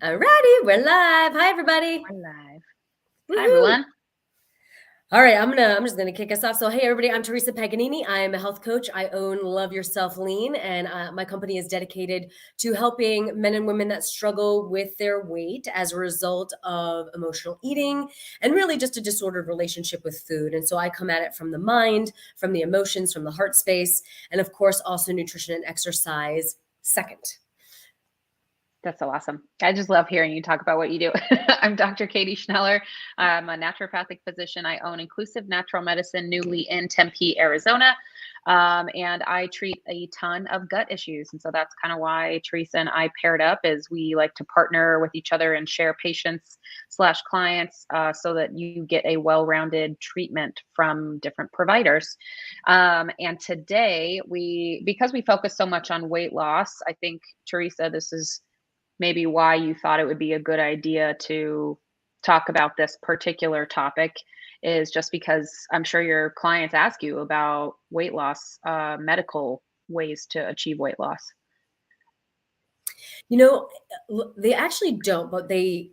Alrighty, we're live. Hi, everybody. We're live. Hi, Woohoo! everyone. All right, I'm just gonna kick us off. So, hey, everybody, I'm Teresa Paganini. I am a health coach. I own Love Yourself Lean, and my company is dedicated to helping men and women that struggle with their weight as a result of emotional eating and really just a disordered relationship with food. And so, I come at it from the mind, from the emotions, from the heart space, and of course, also nutrition and exercise second. That's so awesome. I just love hearing you talk about what you do. I'm Dr. Katie Schneller. I'm a naturopathic physician. I own Inclusive Natural Medicine newly in Tempe, Arizona. And I treat a ton of gut issues. And so that's kind of why Teresa and I paired up, is we like to partner with each other and share patients / clients so that you get a well-rounded treatment from different providers. And today because we focus so much on weight loss, I think, Teresa, this is maybe why you thought it would be a good idea to talk about this particular topic, is just because I'm sure your clients ask you about weight loss, medical ways to achieve weight loss. You know, they actually don't, but I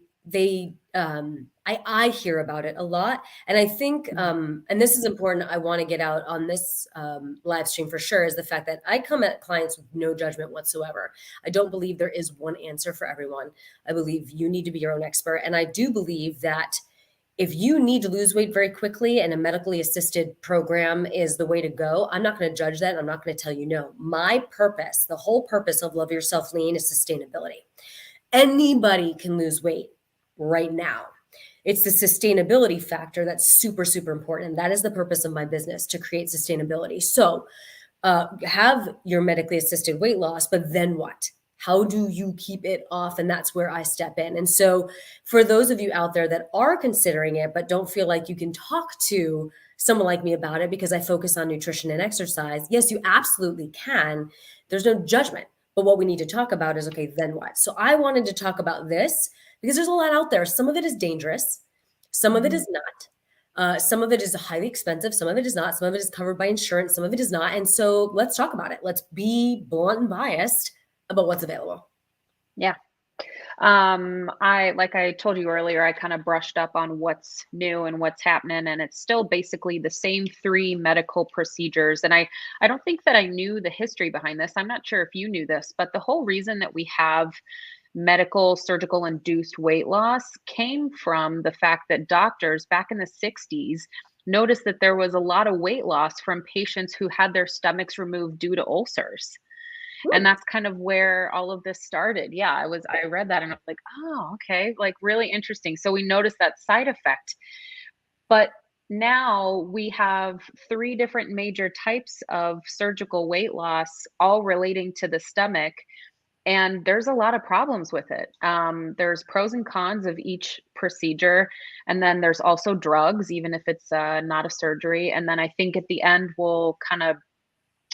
hear about it a lot. And I think, and this is important, I want to get out on this live stream for sure, is the fact that I come at clients with no judgment whatsoever. I don't believe there is one answer for everyone. I believe you need to be your own expert. And I do believe that if you need to lose weight very quickly and a medically assisted program is the way to go, I'm not going to judge that. I'm not going to tell you no. My purpose, the whole purpose of Love Yourself Lean, is sustainability. Anybody can lose weight right now. It's the sustainability factor that's super, super important. And that is the purpose of my business, to create sustainability. So have your medically assisted weight loss, but then what? How do you keep it off? And that's where I step in. And so for those of you out there that are considering it, but don't feel like you can talk to someone like me about it because I focus on nutrition and exercise, yes, you absolutely can. There's no judgment. But what we need to talk about is, okay, then what? So I wanted to talk about this because there's a lot out there. Some of it is dangerous. Some of it is not. Some of it is highly expensive. Some of it is not. Some of it is covered by insurance. Some of it is not. And so let's talk about it. Let's be blunt and biased about what's available. Yeah. Like I told you earlier, I kind of brushed up on what's new and what's happening, and it's still basically the same 3 medical procedures. And I don't think that I knew the history behind this. I'm not sure if you knew this, but the whole reason that we have medical surgical induced weight loss came from the fact that doctors back in the 60s noticed that there was a lot of weight loss from patients who had their stomachs removed due to ulcers. And that's kind of where all of this started. Yeah, I read that and I was like, oh, okay, like really interesting. So we noticed that side effect. But now we have 3 different major types of surgical weight loss, all relating to the stomach. And there's a lot of problems with it. There's pros and cons of each procedure. And then there's also drugs, even if it's not a surgery. And then I think at the end, we'll kind of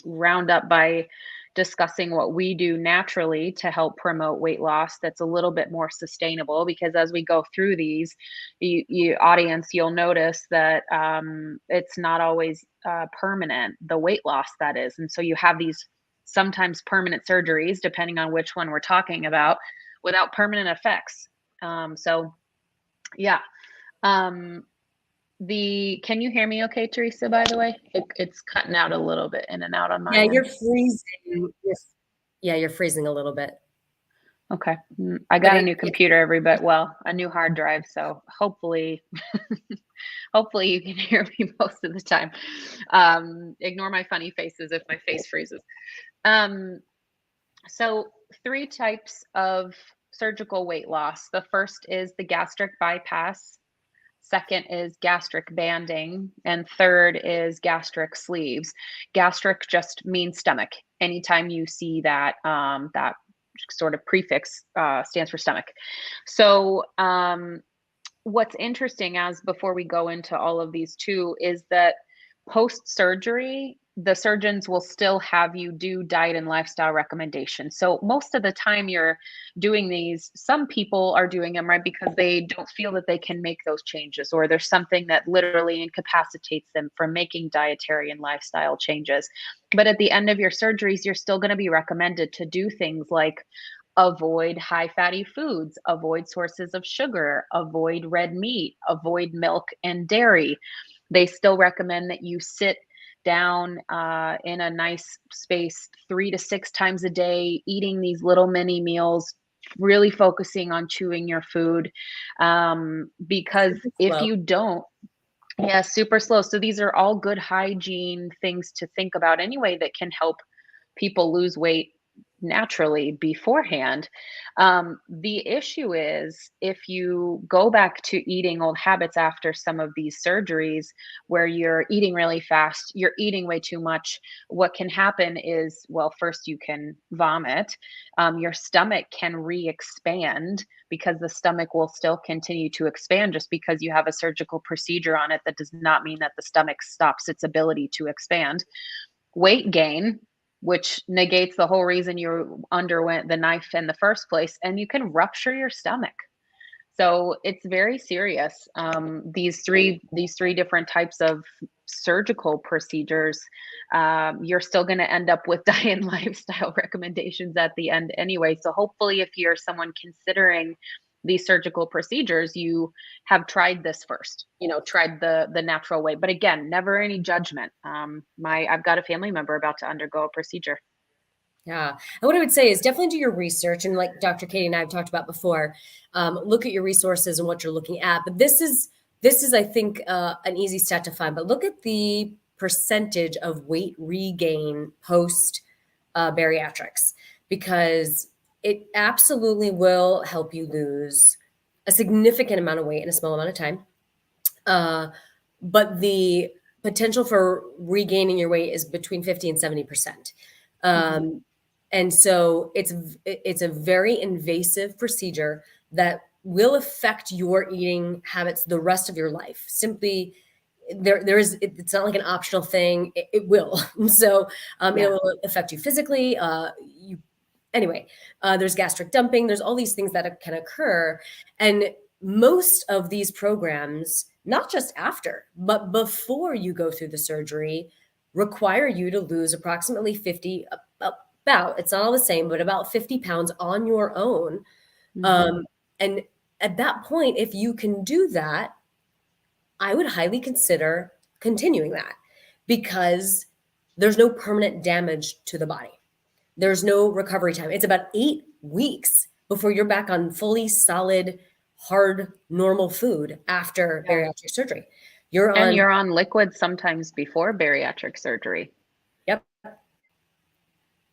round up by discussing what we do naturally to help promote weight loss that's a little bit more sustainable, because as we go through these, you audience, you'll notice that it's not always permanent, the weight loss that is. And so you have these sometimes permanent surgeries, depending on which one we're talking about, without permanent effects. So yeah. Can you hear me okay, Teresa, by the way? It's cutting out a little bit in and out on my Yeah, end. you're freezing. You're freezing a little bit. Okay. I got a new computer, a new hard drive. So hopefully, hopefully you can hear me most of the time. Ignore my funny faces if my face freezes. So 3 types of surgical weight loss. The first is the gastric bypass. Second is gastric banding, and third is gastric sleeves. Gastric just means stomach. Anytime you see that that sort of prefix stands for stomach. So what's interesting, as before we go into all of these 2, is that post-surgery, the surgeons will still have you do diet and lifestyle recommendations. So most of the time you're doing these, some people are doing them, right, because they don't feel that they can make those changes, or there's something that literally incapacitates them from making dietary and lifestyle changes. But at the end of your surgeries, you're still going to be recommended to do things like avoid high fatty foods, avoid sources of sugar, avoid red meat, avoid milk and dairy. They still recommend that you sit down in a nice space 3 to 6 times a day, eating these little mini meals, really focusing on chewing your food. Because Super if slow. you don't, yeah, super slow. So these are all good hygiene things to think about anyway that can help people lose weight naturally beforehand. The issue is if you go back to eating old habits after some of these surgeries where you're eating really fast, you're eating way too much, what can happen is, well, first you can vomit. Your stomach can re expand because the stomach will still continue to expand. Just because you have a surgical procedure on it, that does not mean that the stomach stops its ability to expand. Weight gain, which negates the whole reason you underwent the knife in the first place, and you can rupture your stomach. So it's very serious. These three different types of surgical procedures, you're still going to end up with diet and lifestyle recommendations at the end anyway. So hopefully, if you're someone considering these surgical procedures, you have tried this first. Tried the natural way. But again, never any judgment. I've got a family member about to undergo a procedure. Yeah. And what I would say is definitely do your research. And like Dr. Katie and I have talked about before, look at your resources and what you're looking at. But this is I think, an easy stat to find. But look at the percentage of weight regain post bariatrics, because it absolutely will help you lose a significant amount of weight in a small amount of time. Uh, but the potential for regaining your weight is between 50 and 70%. Hmm. And so it's a very invasive procedure that will affect your eating habits the rest of your life. Simply, it's not like an optional thing. It will. So it Yeah. will affect you physically. Anyway, there's gastric dumping. There's all these things that can occur, and most of these programs, not just after, but before you go through the surgery, require you to lose approximately 50, about, it's not all the same, but about 50 pounds on your own. Hmm. Um, and at that point, if you can do that, I would highly consider continuing that, because there's no permanent damage to the body. There's no recovery time. It's about 8 weeks before you're back on fully solid, hard, normal food after Yeah. bariatric surgery. You're And on, you're on liquid sometimes before bariatric surgery. yep.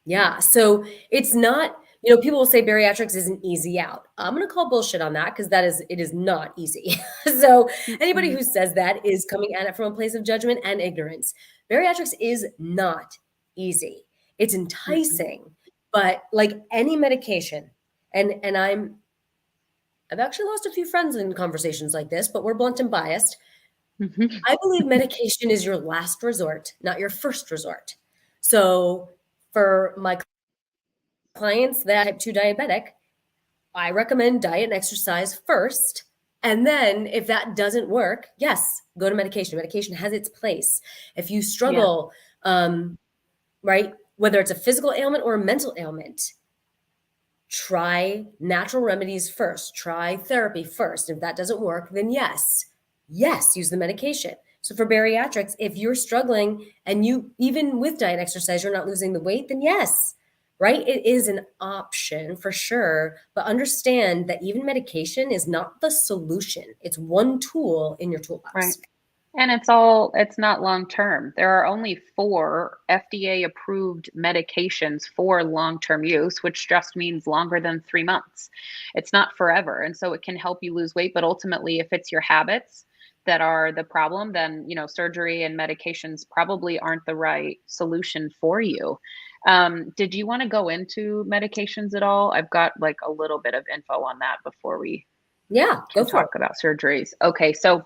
Yeah. So it's not, people will say bariatrics is an easy out. I'm going to call bullshit on that, because it is not easy. So anybody Mm-mm. who says that is coming at it from a place of judgment and ignorance. Bariatrics is not easy. It's Mm-mm. enticing, but like any medication, and I've actually lost a few friends in conversations like this, but we're blunt and biased. Mhm. I believe medication is your last resort, not your first resort. So for my clients that are type 2 diabetic, I recommend diet and exercise first. And then if that doesn't work, yes, go to medication. Medication has its place. If you Yeah. struggle, right, whether it's a physical ailment or a mental ailment, try natural remedies first, try therapy first. If that doesn't work, then yes, use the medication. So for bariatrics, if you're struggling and you, even with diet and exercise, you're not losing the weight, then yes, right? It is an option for sure. But understand that even medication is not the solution. It's one tool in your Right. toolbox. And it's not long term. There are only 4 FDA approved medications for long term use, which just means longer than 3 months. It's not forever. And so it can help you lose weight. But ultimately, if it's your habits that are the problem, then, surgery and medications probably aren't the right solution for you. Did you want to go into medications at all? I've got like a little bit of info on that before we Yeah, go can for it. talk about surgeries. Okay. So,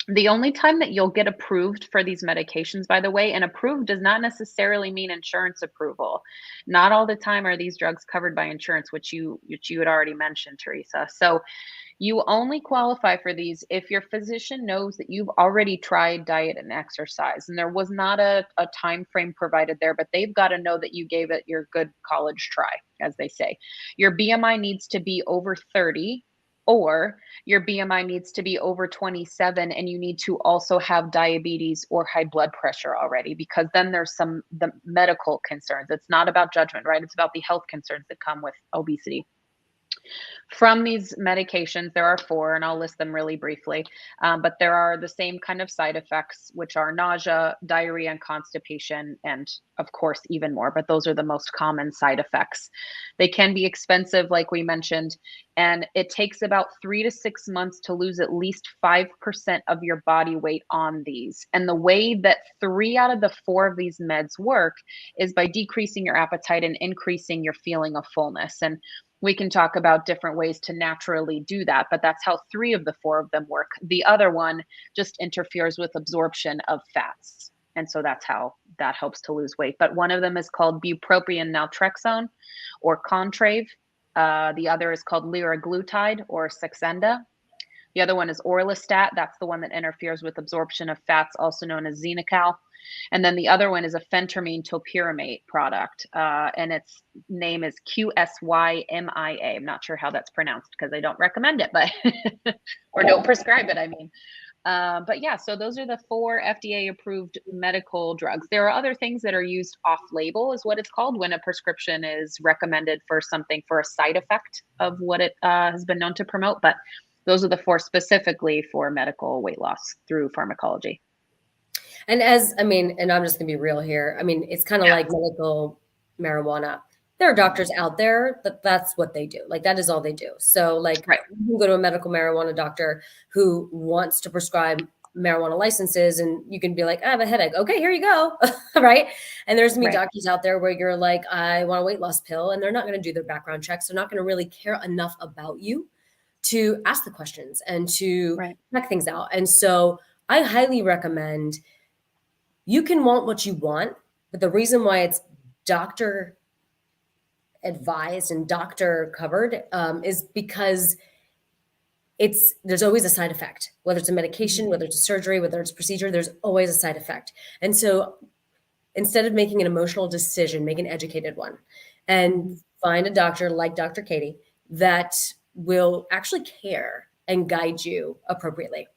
The only time that you'll get approved for these medications, by the way, and approved does not necessarily mean insurance approval. Not all the time are these drugs covered by insurance, which you had already mentioned, Teresa. So you only qualify for these if your physician knows that you've already tried diet and exercise. And there was not a time frame provided there, but they've got to know that you gave it your good college try, as they say. Your BMI needs to be over 30, or your BMI needs to be over 27, and you need to also have diabetes or high blood pressure already, because then there's the medical concerns. It's not about judgment, right? It's about the health concerns that come with obesity. From these medications, there are four, and I'll list them really briefly. But there are the same kind of side effects, which are nausea, diarrhea, and constipation, and of course, even more. But those are the most common side effects. They can be expensive, like we mentioned, and it takes about 3 to 6 months to lose at least 5% of your body weight on these. And the way that 3 out of the 4 of these meds work is by decreasing your appetite and increasing your feeling of fullness. And we can talk about different ways to naturally do that, but that's how 3 of the 4 of them work. The other one just interferes with absorption of fats. And so that's how that helps to lose weight. But one of them is called bupropion naltrexone or Contrave. The other is called liraglutide or Saxenda. The other one is Orlistat. That's the one that interferes with absorption of fats, also known as Xenical. And then the other one is a phentermine topiramate product, and its name is QSYMIA. I'm not sure how that's pronounced because I don't recommend it, but or don't prescribe it. I mean, but yeah, so those are the 4 FDA-approved medical drugs. There are other things that are used off-label, is what it's called, when a prescription is recommended for something for a side effect of what it has been known to promote. But those are the 4 specifically for medical weight loss through pharmacology. And and I'm just gonna be real here. I mean, it's kind of Yeah. like medical marijuana. There are doctors out there that's what they do. Like that is all they do. So like Right. you can go to a medical marijuana doctor who wants to prescribe marijuana licenses and you can be like, I have a headache. Okay, here you go. Right. And there's gonna be Right. doctors out there where you're like, I want a weight loss pill, and they're not gonna do their background checks. They're not gonna really care enough about you to ask the questions and to Right. check things out. And so I highly recommend, you can want what you want, but the reason why it's doctor advised and doctor covered is because there's always a side effect, whether it's a medication, whether it's a surgery, whether it's a procedure, there's always a side effect. And so instead of making an emotional decision, make an educated one and find a doctor like Dr. Katie that will actually care and guide you appropriately.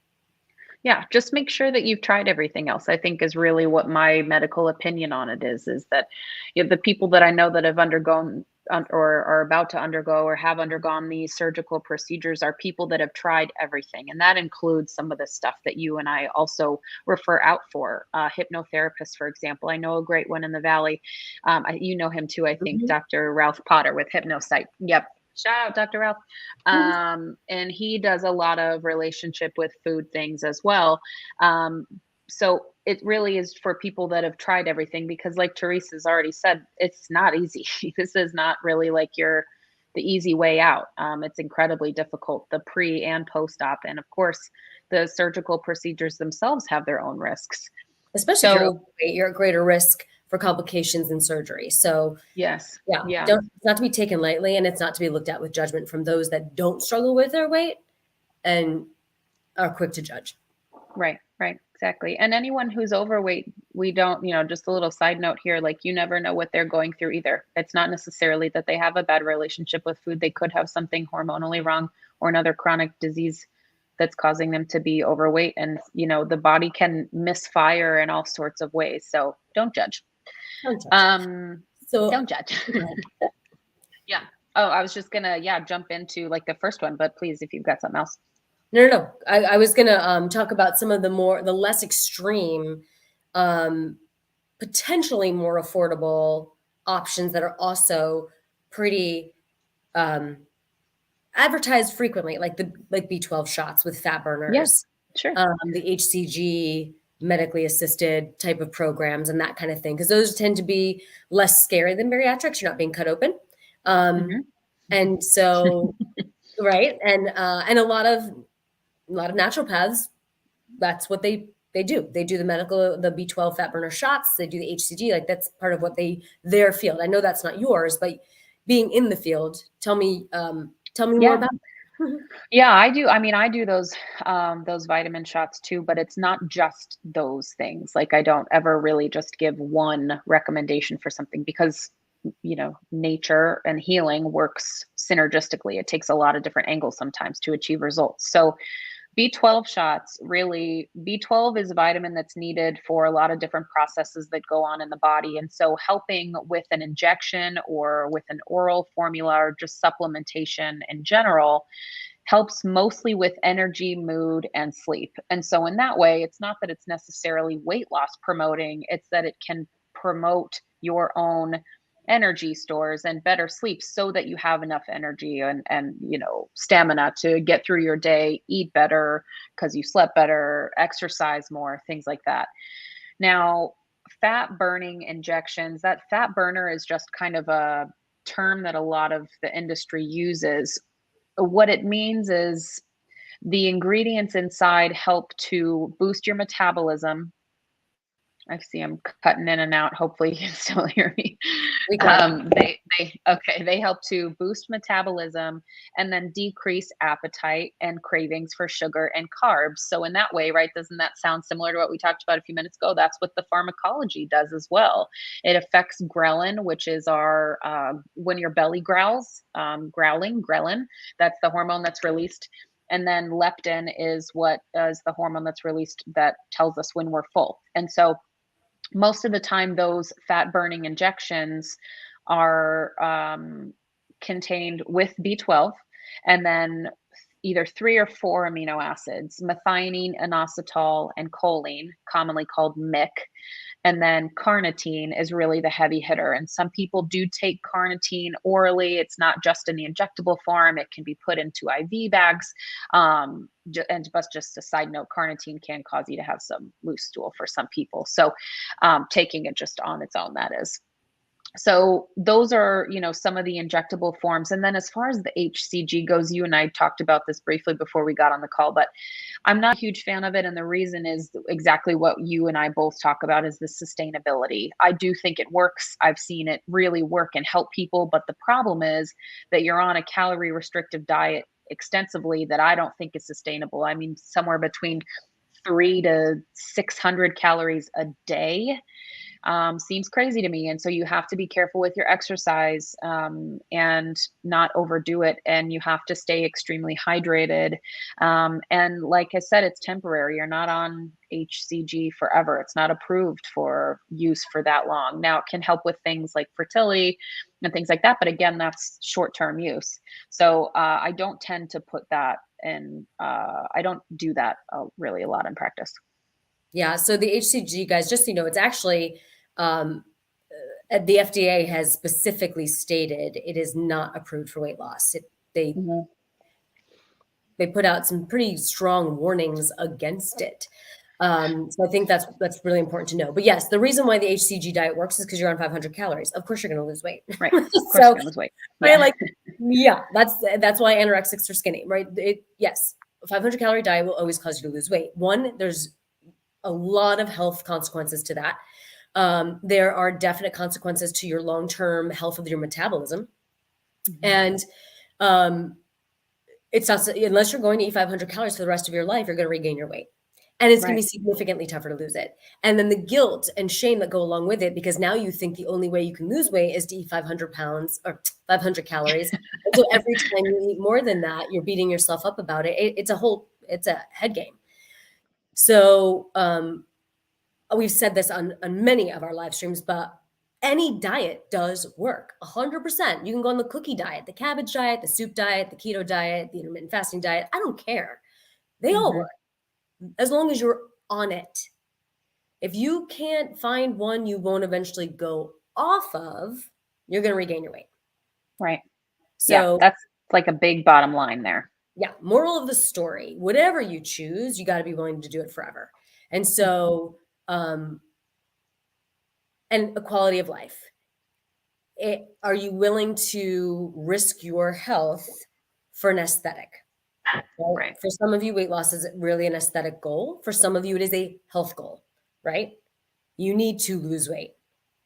Yeah, just make sure that you've tried everything else, I think, is really what my medical opinion on it is that, the people that I know that have undergone or are about to undergo or have undergone these surgical procedures are people that have tried everything. And that includes some of the stuff that you and I also refer out for. Hypnotherapists, for example. I know a great one in the Valley. You know him too, I think, Mhm. Dr. Ralph Potter with Hypnosite. Yep. Shout out, Dr. Ralph. And he does a lot of relationship with food things as well. So it really is for people that have tried everything, because like Teresa's already said, it's not easy. This is not really like the easy way out. It's incredibly difficult, the pre and post-op. And of course, the surgical procedures themselves have their own risks. Especially if you're So overweight, you're at greater risk for complications in surgery. So yes, yeah, yeah. it's not to be taken lightly, and it's not to be looked at with judgment from those that don't struggle with their weight and are quick to judge. Right, right, exactly. And anyone who's overweight, we don't, just a little side note here, like you never know what they're going through either. It's not necessarily that they have a bad relationship with food. They could have something hormonally wrong or another chronic disease that's causing them to be overweight. And, the body can misfire in all sorts of ways. So don't judge. Don't judge. Um, So don't judge. Yeah. Oh, I was just gonna, jump into like the first one, but please, if you've got something else. no. I was gonna talk about some of the less extreme, um, potentially more affordable options that are also pretty um, advertised frequently, like B12 shots with fat Yeah, burners, sure. the HCG medically assisted type of programs and that kind of thing, because those tend to be less scary than bariatrics. You're not being cut open. Hmm. And so, right. And a lot of naturopaths that's what they do. They do the medical, the B12 fat burner shots. They do the HCG. Like that's part of what their field. I know that's not yours, but being in the field, tell me more Yeah. about it. Yeah, I do. I mean, I do those vitamin shots too, but it's not just those things. Like I don't ever really just give one recommendation for something because nature and healing works synergistically. It takes a lot of different angles sometimes to achieve results. So B12 shots, really, B12 is a vitamin that's needed for a lot of different processes that go on in the body. And so, helping with an injection or with an oral formula or just supplementation in general helps mostly with energy, mood, and sleep. And so, in that way, it's not that it's necessarily weight loss promoting, it's that it can promote your own energy stores and better sleep so that you have enough energy and stamina to get through your day, eat better because you slept better, exercise more, things like that. Now, fat burning injections, that fat burner is just kind of a term that a lot of the industry uses. What it means is the ingredients inside help to boost your metabolism. I see I'm cutting in and out. Hopefully you can still hear me. We got it. They help to boost metabolism and then decrease appetite and cravings for sugar and carbs. So in that way, right, doesn't that sound similar to what we talked about a few minutes ago? That's what the pharmacology does as well. It affects ghrelin, which is our when your belly growls, ghrelin. That's the hormone that's released. And then leptin is what is the hormone that's released that tells us when we're full. And so most of the time those fat burning injections are contained with B12 and then either 3 or 4 amino acids, methionine, inositol, and choline, commonly called MIC. And then carnitine is really the heavy hitter. And some people do take carnitine orally. It's not just in the injectable form, it can be put into IV bags. And just a side note, carnitine can cause you to have some loose stool for some people. So taking it just on its own, that is. So those are, some of the injectable forms. And then as far as the HCG goes, you and I talked about this briefly before we got on the call, but I'm not a huge fan of it. And the reason is exactly what you and I both talk about is the sustainability. I do think it works. I've seen it really work and help people. But the problem is that you're on a calorie restrictive diet extensively that I don't think is sustainable. I mean, somewhere between 300 to 600 calories a day seems crazy to me. And so you have to be careful with your exercise and not overdo it. And you have to stay extremely hydrated. And like I said, it's temporary. You're not on HCG forever. It's not approved for use for that long. Now, it can help with things like fertility and things like that. But again, that's short term use. So I don't tend to put that in, I don't do that really a lot in practice. Yeah. So the HCG guys, just so you know, it's actually um, the FDA has specifically stated it is not approved for weight loss. They Mhm. they put out some pretty strong warnings against it. So I think that's really important to know. But yes, the reason why the HCG diet works is because you're on 500 calories. Of course, you're going to lose weight. Right. Of course, So you're gonna lose weight. I Yeah. like, yeah, that's why anorexics are skinny, right? Yes, a 500 calorie diet will always cause you to lose weight. One, there's a lot of health consequences to that. There are definite consequences to your long-term health of your metabolism. Mhm. And it's not, unless you're going to eat 500 calories for the rest of your life, you're going to regain your weight. And it's going to Right. be significantly tougher to lose it. And then the guilt and shame that go along with it, because now you think the only way you can lose weight is to eat 500 pounds or 500 calories. And so every time you eat more than that, you're beating yourself up about it. It's a head game. So we've said this on many of our live streams, but any diet does work 100%. You can go on the cookie diet, the cabbage diet, the soup diet, the keto diet, the intermittent fasting diet. I don't care. They all Mhm. work as long as you're on it. If you can't find one you won't eventually go off of, you're going to regain your weight. Right. Yeah, So, that's like a big bottom line there. yeah, moral of the story, whatever you choose, you got to be willing to do it forever. And Mhm. so, and a quality of life. Are you willing to risk your health for an aesthetic? Right? Right. For some of you, weight loss is really an aesthetic goal. For some of you, it is a health goal, right? You need to lose weight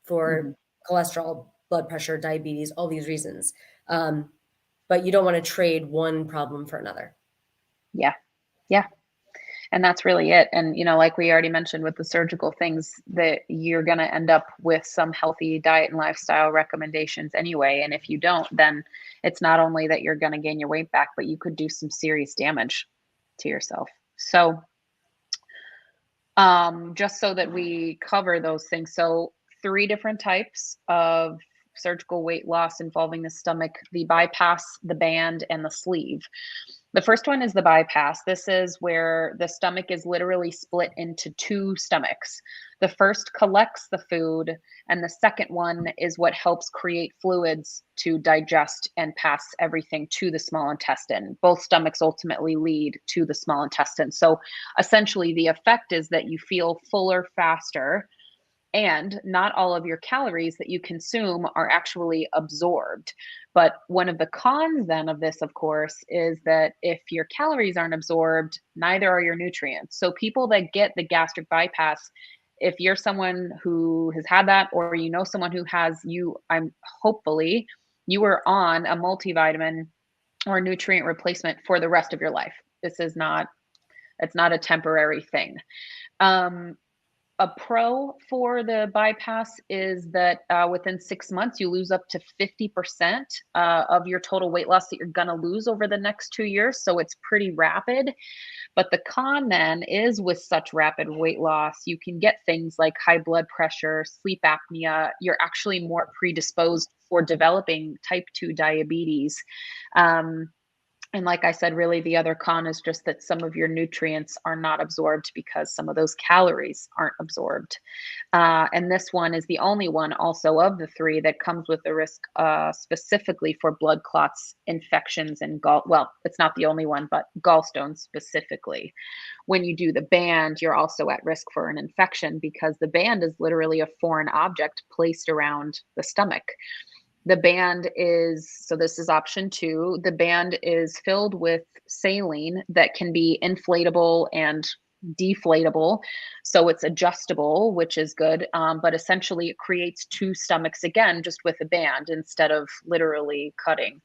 Hmm. for cholesterol, blood pressure, diabetes, all these reasons. But you don't want to trade one problem for another. Yeah. Yeah. And that's really it. And, like we already mentioned with the surgical things, that you're going to end up with some healthy diet and lifestyle recommendations anyway. And if you don't, then it's not only that you're going to gain your weight back, but you could do some serious damage to yourself. So, just so that we cover those things. So, three different types of surgical weight loss involving the stomach: the bypass, the band, and the sleeve. The first one is the bypass. This is where the stomach is literally split into two stomachs. The first collects the food, and the second one is what helps create fluids to digest and pass everything to the small intestine. Both stomachs ultimately lead to the small intestine. So essentially, the effect is that you feel fuller faster, and not all of your calories that you consume are actually absorbed. But one of the cons then of this, of course, is that if your calories aren't absorbed, neither are your nutrients. So people that get the gastric bypass, if you're someone who has had that, or someone who has, I'm hopefully you are on a multivitamin or nutrient replacement for the rest of your life. This is not, it's not a temporary thing. Um, a pro for the bypass is that within 6 months, you lose up to 50% of your total weight loss that you're going to lose over the next 2 years. So it's pretty rapid. But the con then is, with such rapid weight loss, you can get things like high blood pressure, sleep apnea. You're actually more predisposed for developing type 2 diabetes. Um, and like I said, really the other con is just that some of your nutrients are not absorbed because some of those calories aren't absorbed. And this one is the only one also of the three that comes with the risk specifically for blood clots, infections, and well, it's not the only one, but gallstones specifically. When you do the band, you're also at risk for an infection because the band is literally a foreign object placed around the stomach. The band is, so this is option two. The band is filled with saline that can be inflatable and deflatable. So it's adjustable, which is good. But essentially, it creates two stomachs again, just with a band instead of literally cutting.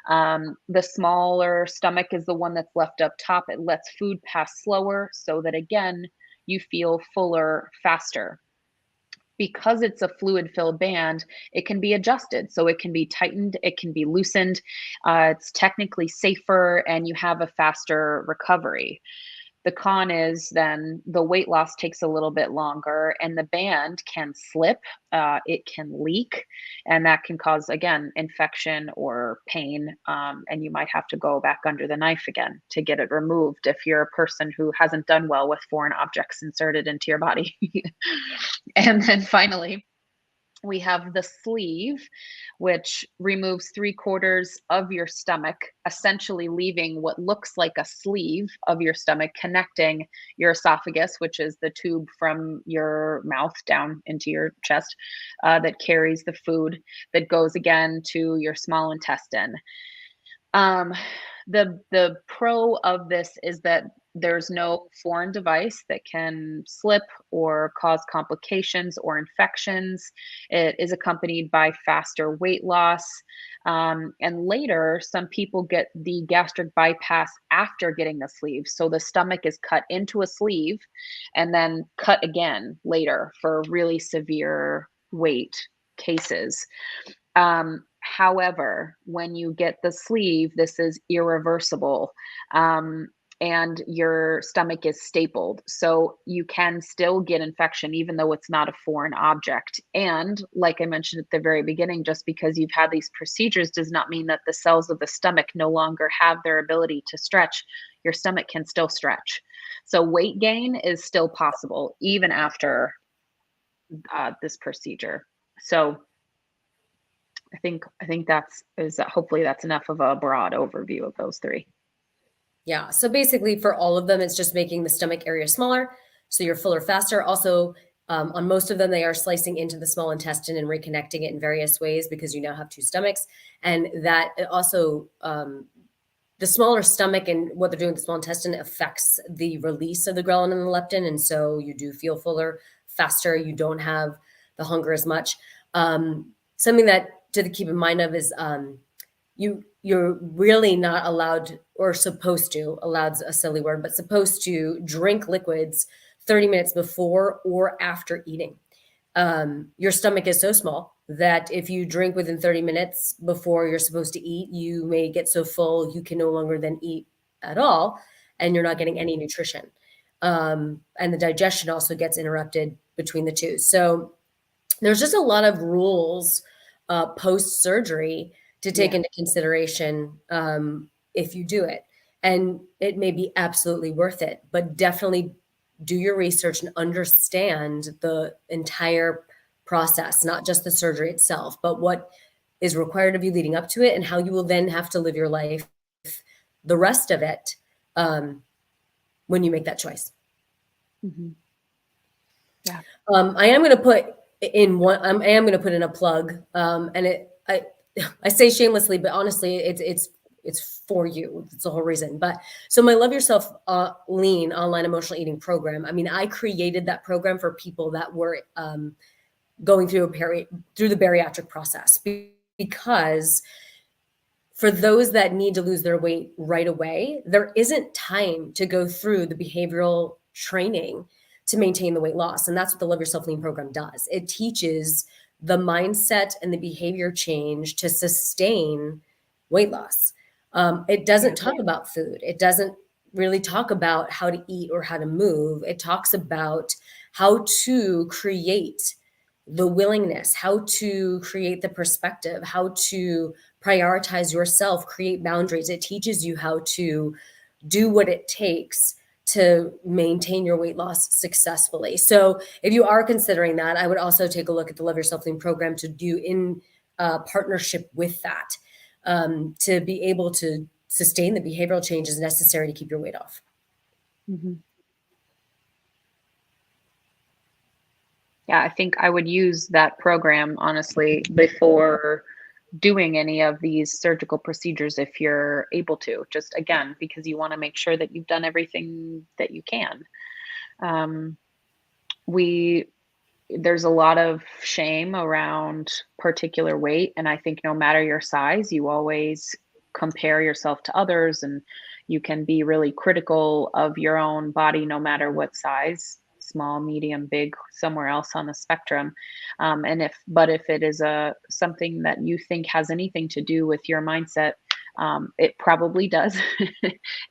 The smaller stomach is the one that's left up top. It lets food pass slower so that, again, you feel fuller faster. Because it's a fluid filled band, it can be adjusted. So it can be tightened, it can be loosened. It's technically safer, and you have a faster recovery. The con is then the weight loss takes a little bit longer, and the band can slip, it can leak, and that can cause, again, infection or pain. And you might have to go back under the knife again to get it removed if you're a person who hasn't done well with foreign objects inserted into your body. And then finally, we have the sleeve, which removes 3/4 of your stomach, essentially leaving what looks like a sleeve of your stomach connecting your esophagus, which is the tube from your mouth down into your chest that carries the food that goes again to your small intestine. Um, the pro of this is that there's no foreign device that can slip or cause complications or infections. It is accompanied by faster weight loss. And later, some people get the gastric bypass after getting the sleeve. So the stomach is cut into a sleeve and then cut again later for really severe weight cases. However, when you get the sleeve, this is irreversible. And your stomach is stapled. So you can still get infection even though it's not a foreign object. And like I mentioned at the very beginning, just because you've had these procedures does not mean that the cells of the stomach no longer have their ability to stretch. Your stomach can still stretch. So weight gain is still possible even after this procedure. So I think hopefully that's enough of a broad overview of those three. Yeah. So basically, for all of them, it's just making the stomach area smaller. So you're fuller faster. Also, on most of them, they are slicing into the small intestine and reconnecting it in various ways because you now have two stomachs. And that also, the smaller stomach and what they're doing with the small intestine affects the release of the ghrelin and the leptin. And so you do feel fuller, faster. You don't have the hunger as much. Something that to keep in mind of is you're really not allowed or supposed to, allowed's a silly word, but supposed to drink liquids 30 minutes before or after eating. Your stomach is so small that if you drink within 30 minutes before you're supposed to eat, you may get so full you can no longer then eat at all, and you're not getting any nutrition. And the digestion also gets interrupted between the two. So there's just a lot of rules post-surgery to take into consideration if you do it. And it may be absolutely worth it, but definitely do your research and understand the entire process, not just the surgery itself, but what is required of you leading up to it and how you will then have to live your life, the rest of it, when you make that choice. Mm-hmm. Yeah. I am going to put in a plug, and I say shamelessly, but honestly, it's for you. It's the whole reason. But so my Love Yourself Lean online emotional eating program. I mean, I created that program for people that were going through the bariatric process, because for those that need to lose their weight right away, there isn't time to go through the behavioral training to maintain the weight loss. And that's what the Love Yourself Lean program does. It teaches the mindset and the behavior change to sustain weight loss. It doesn't talk about food. It doesn't really talk about how to eat or how to move. It talks about how to create the willingness, how to create the perspective, how to prioritize yourself, create boundaries. It teaches you how to do what it takes to maintain your weight loss successfully. So if you are considering that, I would also take a look at the Love Yourself Lean program to do in partnership with that, to be able to sustain the behavioral changes necessary to keep your weight off. Mm-hmm. Yeah, I think I would use that program, honestly, before doing any of these surgical procedures if you're able to, just again, because you want to make sure that you've done everything that you can. There's a lot of shame around particular weight. And I think no matter your size, you always compare yourself to others, and you can be really critical of your own body, no matter what size, small, medium, big, somewhere else on the spectrum. But if it is something that you think has anything to do with your mindset, it probably does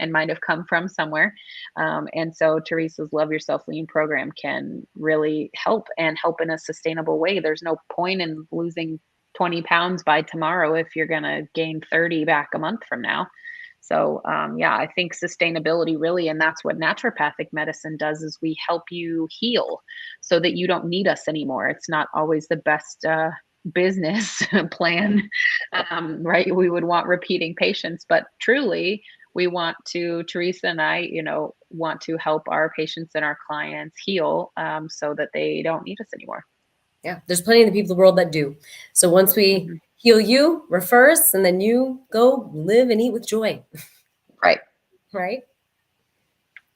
and might have come from somewhere. And so Teresa's Love Yourself Lean program can really help, and help in a sustainable way. There's no point in losing 20 pounds by tomorrow if you're going to gain 30 back a month from now. So yeah, I think sustainability really, and that's what naturopathic medicine does, is we help you heal so that you don't need us anymore. It's not always the best business plan, right? We would want repeating patients, but truly we want to, Teresa and I, want to help our patients and our clients heal, so that they don't need us anymore. Yeah, there's plenty of the people in the world that do. So once we heal you, refer us, and then you go live and eat with joy. Right. Right.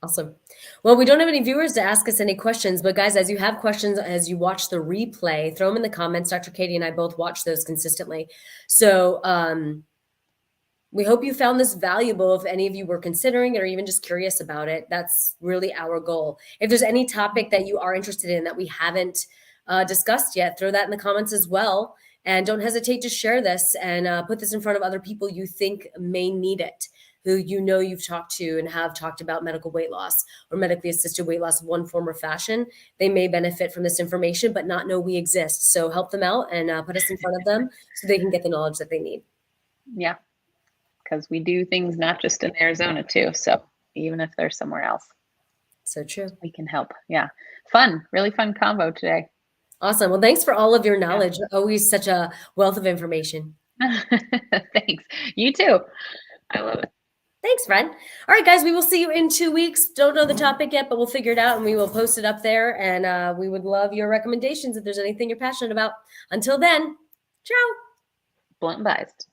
Awesome. Well, we don't have any viewers to ask us any questions, but guys, as you have questions, as you watch the replay, throw them in the comments. Dr. Katie and I both watch those consistently. So we hope you found this valuable. If any of you were considering it or even just curious about it, that's really our goal. If there's any topic that you are interested in that we haven't discussed yet, throw that in the comments as well. And don't hesitate to share this and put this in front of other people you think may need it, who you've talked to and have talked about medical weight loss or medically assisted weight loss in one form or fashion. They may benefit from this information, but not know we exist. So help them out and put us in front of them so they can get the knowledge that they need. Yeah, because we do things not just in Arizona too. So even if they're somewhere else. So true. We can help. Yeah. Fun, really fun convo today. Awesome. Well, thanks for all of your knowledge. Yeah. Always such a wealth of information. Thanks. You too. I love it. Thanks, friend. All right, guys, we will see you in 2 weeks. Don't know the topic yet, but we'll figure it out and we will post it up there. And we would love your recommendations if there's anything you're passionate about. Until then, ciao. Blunt and biased.